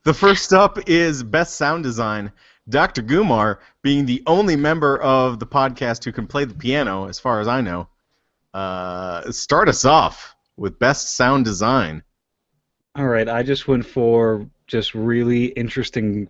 The first up is Best Sound Design. Dr. Gumar, being the only member of the podcast who can play the piano, as far as I know, start us off with Best Sound Design. All right, I just went for just really interesting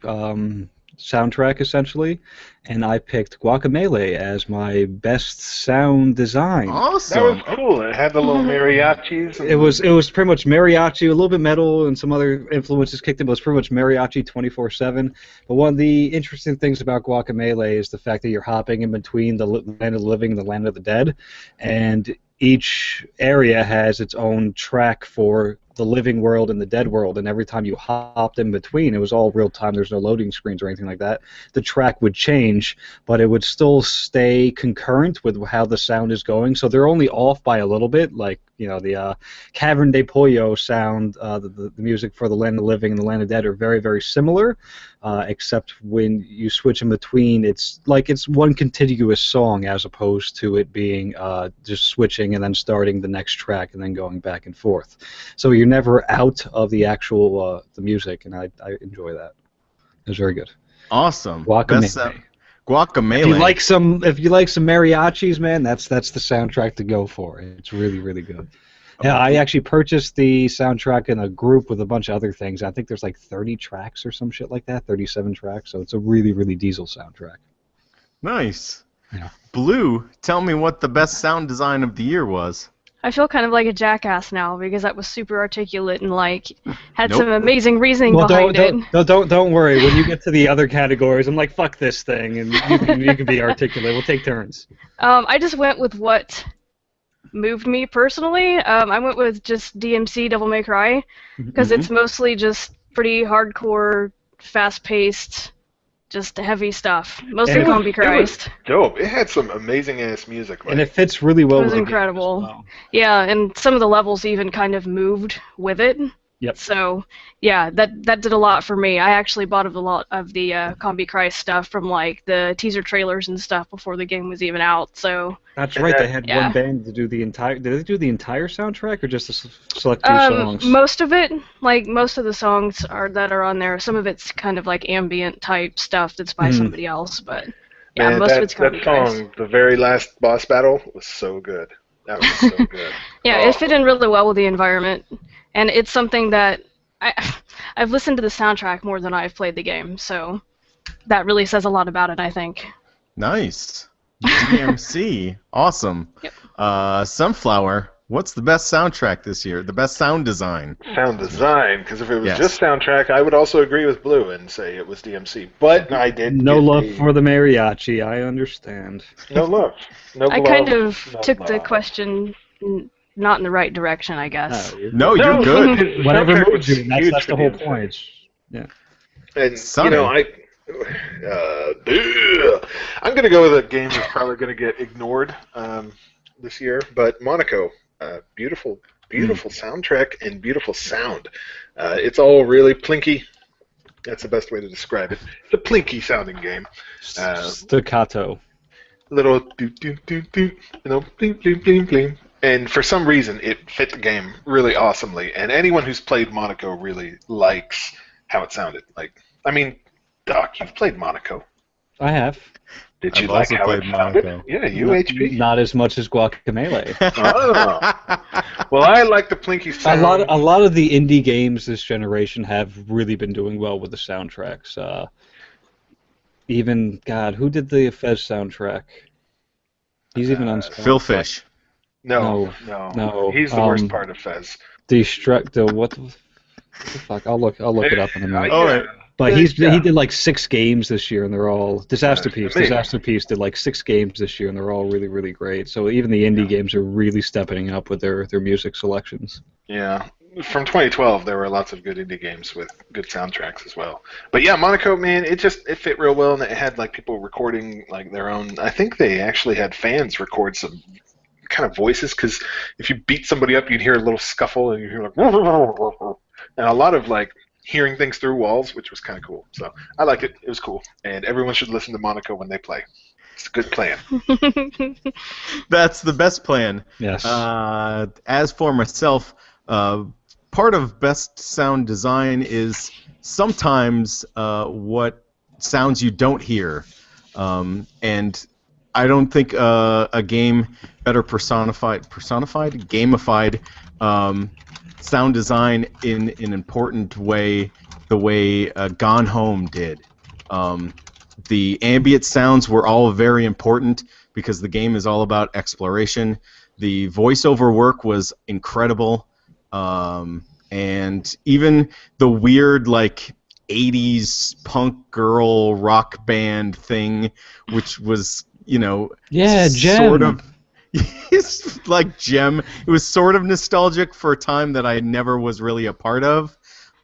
soundtrack, essentially, and I picked Guacamelee as my best sound design. Awesome. That was cool. It had the little mariachis. It was pretty much mariachi, a little bit metal, and some other influences kicked in, but it was pretty much mariachi 24/7. But one of the interesting things about Guacamelee is the fact that you're hopping in between the land of the living and the land of the dead, and each area has its own track for the living world and the dead world, and every time you hopped in between, it was all real time. There's no loading screens or anything like that. The track would change, but it would still stay concurrent with how the sound is going. So they're only off by a little bit, like the Cavern de Pollo sound, the music for the Land of the Living and the Land of the Dead are very, very similar, except when you switch in between, it's like it's one contiguous song as opposed to it being just switching and then starting the next track and then going back and forth. So you're never out of the actual the music, and I enjoy that. It was very good. Awesome. Guacamelee. Guacamelee. If you like some mariachis, man, that's the soundtrack to go for. It's really, really good. Yeah, I actually purchased the soundtrack in a group with a bunch of other things. I think there's like 30 tracks or some shit like that, 37 tracks. So it's a really, really diesel soundtrack. Nice. Yeah. Blue, tell me what the best sound design of the year was. I feel kind of like a jackass now because that was super articulate and had some amazing reasoning behind it. Don't worry. When you get to the other categories, I'm like, fuck this thing, and you can be articulate. We'll take turns. I just went with what moved me personally. I went with just DMC Devil May Cry because it's mostly just pretty hardcore, fast-paced, just heavy stuff. Mostly Zombie Christ. It was dope. It had some amazing ass music. And it fits really well. It was incredible. Well. Yeah, and some of the levels even kind of moved with it. Yep. So yeah, that did a lot for me. I actually bought a lot of the Combi Christ stuff from the teaser trailers and stuff before the game was even out. So that's right. They had one band to do the entire. Did they do the entire soundtrack or just a select few songs? Most of it, most of the songs that are on there. Some of it's kind of like ambient type stuff that's by somebody else, but yeah, man, most of it's Combi Christ. That song, the very last boss battle, was so good. That was so good. Yeah, it fit in really well with the environment. And it's something that I've listened to the soundtrack more than I've played the game, so that really says a lot about it, I think. Nice. DMC. Awesome. Yep. Sunflower, what's the best soundtrack this year? The best sound design? Sound design, because if it was just soundtrack, I would also agree with Blue and say it was DMC. But I did No love for the mariachi, I understand. No love. No I kind of took the question not in the right direction, I guess. No, you're good. Whatever moves you, that's the whole point. Yeah. And I'm going to go with a game that's probably going to get ignored this year, but Monaco, beautiful soundtrack and beautiful sound. It's all really plinky. That's the best way to describe it. It's a plinky sounding game. Staccato. Little bling bling bling bling. And for some reason, it fit the game really awesomely. And anyone who's played Monaco really likes how it sounded. Doc, you've played Monaco. I have. Did you like how it sounded? Yeah, UHP. Not as much as Guacamelee. Well, I like the plinky sound. A lot of the indie games this generation have really been doing well with the soundtracks. Even, God, who did the Fez soundtrack? He's even on Phil Fish. No. He's the worst part of Fez. What the fuck? I'll look it up in a minute. All right. But he did 6 games this year, and they're all Disaster Piece. Disaster Piece did 6 games this year, and they're all really, really great. So even the indie games are really stepping up with their music selections. Yeah. From 2012, there were lots of good indie games with good soundtracks as well. But yeah, Monaco, man, it fit real well, and it had people recording their own. I think they actually had fans record some kind of voices, because if you beat somebody up, you'd hear a little scuffle, and you hear and a lot of hearing things through walls, which was kind of cool. So I liked it. It was cool, and everyone should listen to Monaco when they play. It's a good plan. That's the best plan. Yes. As for myself, part of best sound design is sometimes what sounds you don't hear, and I don't think a game better gamified sound design in an important way, the way Gone Home did. The ambient sounds were all very important because the game is all about exploration. The voiceover work was incredible, and even the weird, like, 80s punk girl rock band thing, which was, Yeah, Gem. sort of it's like Gem. It was sort of nostalgic for a time that I never was really a part of,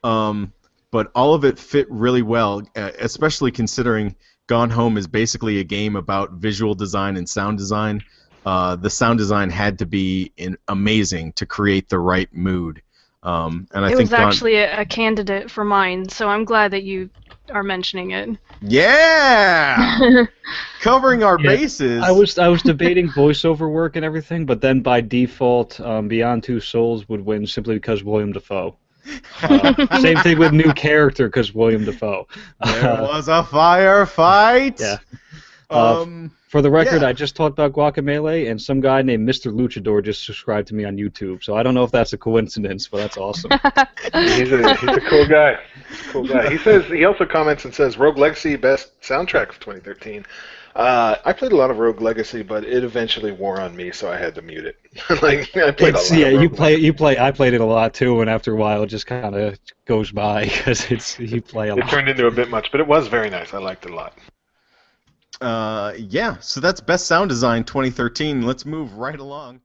but all of it fit really well, especially considering Gone Home is basically a game about visual design and sound design. The sound design had to be amazing to create the right mood. And I It think was actually a candidate for mine, so I'm glad that you are mentioning it. Yeah, covering our Yeah, bases. I was debating voiceover work and everything, but then by default, Beyond Two Souls would win simply because William Dafoe. Same thing with new character because William Dafoe. There was a firefight. Yeah. Um, For the record, yeah. I just talked about Guacamelee, and some guy named Mr. Luchador just subscribed to me on YouTube. So I don't know if that's a coincidence, but that's awesome. He's a cool guy. Cool guy. He also comments and says Rogue Legacy best soundtrack of 2013. I played a lot of Rogue Legacy, but it eventually wore on me, so I had to mute it. Like I played a lot. Yeah, of Rogue Legacy. I played it a lot too, and after a while, it just kind of goes by because you play a It lot. turned into a bit much, but it was very nice. I liked it a lot. Yeah, so that's Best Sound Design 2013. Let's move right along.